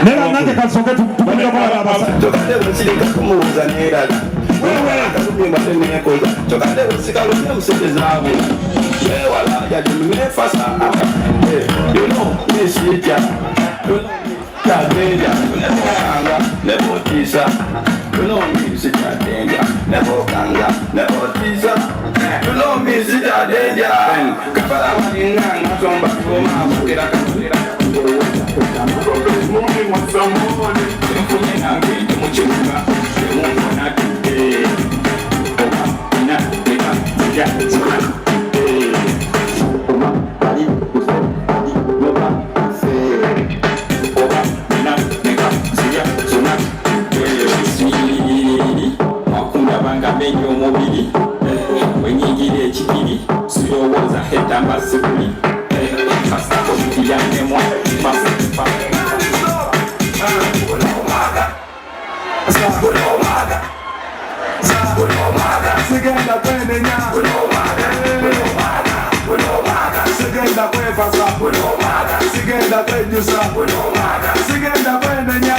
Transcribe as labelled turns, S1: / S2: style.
S1: Nera nange kasoke tukuja kwa baba.
S2: Tokade usika kumuza nera. Wewe akazumba tena koza. Tokade usika lona msekezabu. Wewe wala ya nimefasa. You know, this is ya. Danger, never teaser. You know me, sit a danger. Never ganga, never teaser. You know me, sit a danger. Kapara manina, somba koma, mukira kamukira. Morning with some money. I'm putting out the muchuka. You won't want to do Sigenda kwende nya sigenda kwe pasa sigenda kwe jusa sigenda kwende nya